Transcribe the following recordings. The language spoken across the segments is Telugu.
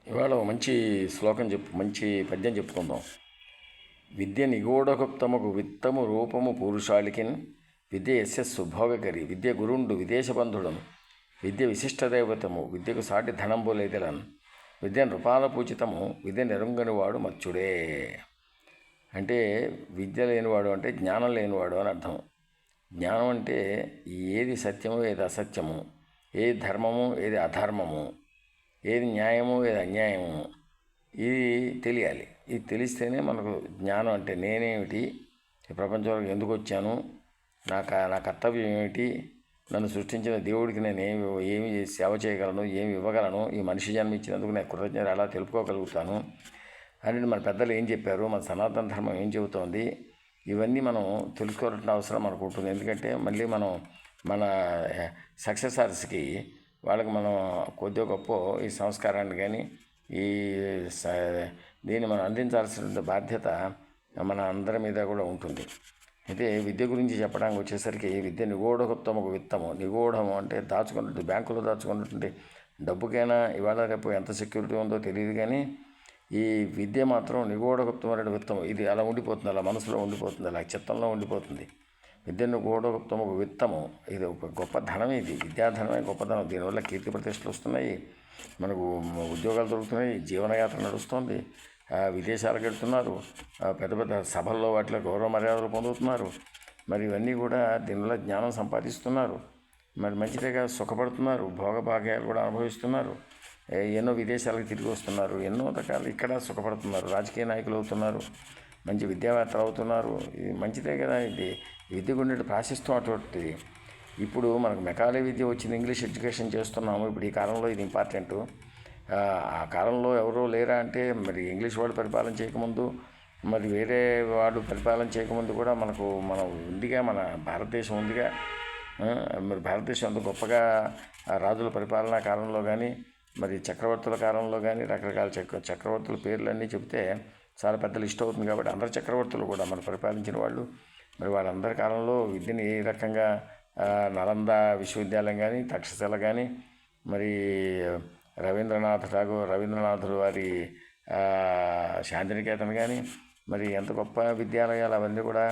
ఇవాళ మంచి శ్లోకం మంచి పద్యం చెప్పుకుందాం. విద్య నిగూఢగుప్తముకు విత్తము రూపము పురుషాళికిన్ విద్య యస్య సుభోగకరి విద్య గురుండు విదేశబంధుడను విద్య విశిష్టదైవతము విద్యకు సాటి ధనంబు లేదెలన్ విద్య నృపాల పూజితము విద్య నిరుంగనివాడు మచ్చుడే. అంటే విద్య లేనివాడు అంటే జ్ఞానం లేనివాడు అని అర్థం. జ్ఞానం అంటే ఏది సత్యము ఏది అసత్యము, ఏది ధర్మము ఏది అధర్మము, ఏది న్యాయము ఏది అన్యాయము, ఇది తెలియాలి. ఇది తెలిస్తేనే మనకు జ్ఞానం. అంటే నేనేమిటి, ఈ ప్రపంచంలోకి ఎందుకు వచ్చాను, నా కర్తవ్యం ఏమిటి, నన్ను సృష్టించిన దేవుడికి నేను ఏమి సేవ చేయగలను, ఏమి ఇవ్వగలను, ఈ మనిషి జన్మ ఇచ్చినందుకు నేను కృతజ్ఞత ఎలా తెలుపుకోగలుగుతాను అని మన పెద్దలు ఏం చెప్పారు, మన సనాతన ధర్మం ఏం చెబుతోంది, ఇవన్నీ మనం తెలుసుకోవాల్సిన అవసరం మనకు ఉంటుంది. ఎందుకంటే మళ్ళీ మనం మన సక్సెసర్స్కి వాళ్ళకి మనం కొద్దిగా గొప్ప ఈ సంస్కారాన్ని కానీ ఈ దీన్ని మనం అందించాల్సిన బాధ్యత మన అందరి మీద కూడా ఉంటుంది. అయితే విద్య గురించి చెప్పడానికి వచ్చేసరికి విద్య నిగూఢగుప్తముకు విత్తము. నిగూఢము అంటే దాచుకున్నట్టు, బ్యాంకులో దాచుకున్నటువంటి డబ్బుకైనా ఇవాళ రేపు ఎంత సెక్యూరిటీ ఉందో తెలియదు, కానీ ఈ విద్య మాత్రం నిగూఢగుప్తమైన విత్తము. ఇది అలా ఉండిపోతుంది, అలా మనసులో ఉండిపోతుంది, అలా చిత్తంలో ఉండిపోతుంది. విద్యను గూఢగుప్తముకు విత్తము. ఇది ఒక గొప్ప ధనం. ఇది విద్యాధనమే గొప్పధనం. దీనివల్ల కీర్తి ప్రతిష్టలు వస్తున్నాయి, మనకు ఉద్యోగాలు దొరుకుతున్నాయి, జీవనయాత్ర నడుస్తుంది, విదేశాలకు వెళ్తున్నారు, పెద్ద పెద్ద సభల్లో వాటిలో గౌరవ మర్యాదలు పొందుతున్నారు. మరి ఇవన్నీ కూడా దీనివల్ల జ్ఞానం సంపాదిస్తున్నారు. మరి మంచిదిగా సుఖపడుతున్నారు, భోగభాగ్యాలు కూడా అనుభవిస్తున్నారు. ఎన్నో విదేశాలకు తిరిగి వస్తున్నారు, ఎన్నో రకాలు ఇక్కడ సుఖపడుతున్నారు, రాజకీయ నాయకులు అవుతున్నారు, మంచి విద్యావేత్తలు అవుతున్నారు. ఇది మంచిదే కదా. ఇది విద్య గురించి ప్రాశిస్తాం అటువంటిది. ఇప్పుడు మనకు మెకాలే విద్య వచ్చింది, ఇంగ్లీష్ ఎడ్యుకేషన్ చేస్తున్నాము. ఇప్పుడు ఈ కాలంలో ఇది ఇంపార్టెంటు. ఆ కాలంలో ఎవరో లేరా అంటే, మరి ఇంగ్లీష్ వాడు పరిపాలన చేయకముందు, మరి వేరే వాడు పరిపాలన చేయకముందు కూడా మనం ఉందిగా, మన భారతదేశం ఉందిగా. మరి భారతదేశం అంత గొప్పగా రాజుల పరిపాలనా కాలంలో కానీ, మరి చక్రవర్తుల కాలంలో కానీ రకరకాల చక్రవర్తుల పేర్లన్నీ చెబితే చాలా పెద్ద లిస్ట్ అవుతుంది. కాబట్టి అందరు చక్రవర్తులు కూడా మనం పరిపాలించిన వాళ్ళు, మరి వాళ్ళందరి కాలంలో విద్యని ఏ రకంగా నలంద విశ్వవిద్యాలయం కానీ, తక్షశిల కానీ, మరి రవీంద్రనాథుడు వారి శాంతినికేతన్ కానీ, మరి ఎంత గొప్ప విద్యాలయాలు అవన్నీ కూడా.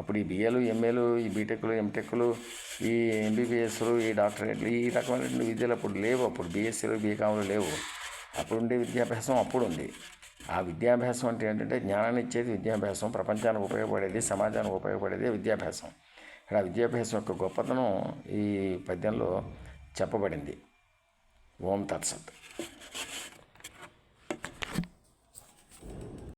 అప్పుడు ఈ బిఏలు, ఎంఏలు, ఈ బీటెక్లు, ఎంటెక్లు, ఈ ఎంబీబీఎస్లు, ఈ డాక్టరేట్లు, ఈ రకమైనటువంటి విద్యలు అప్పుడు లేవు. అప్పుడు బీఎస్సీలు, బీకాంలు లేవు. అప్పుడుండే విద్యాభ్యాసం అప్పుడు ఉంది. ఆ విద్యాభ్యాసం అంటే ఏంటంటే జ్ఞానాన్ని ఇచ్చేది విద్యాభ్యాసం, ప్రపంచానికి ఉపయోగపడేది, సమాజానికి ఉపయోగపడేది విద్యాభ్యాసం. ఇక్కడ విద్యాభ్యాసం యొక్క గొప్పతనం ఈ పద్యంలో చెప్పబడింది. ఓం తత్సత్.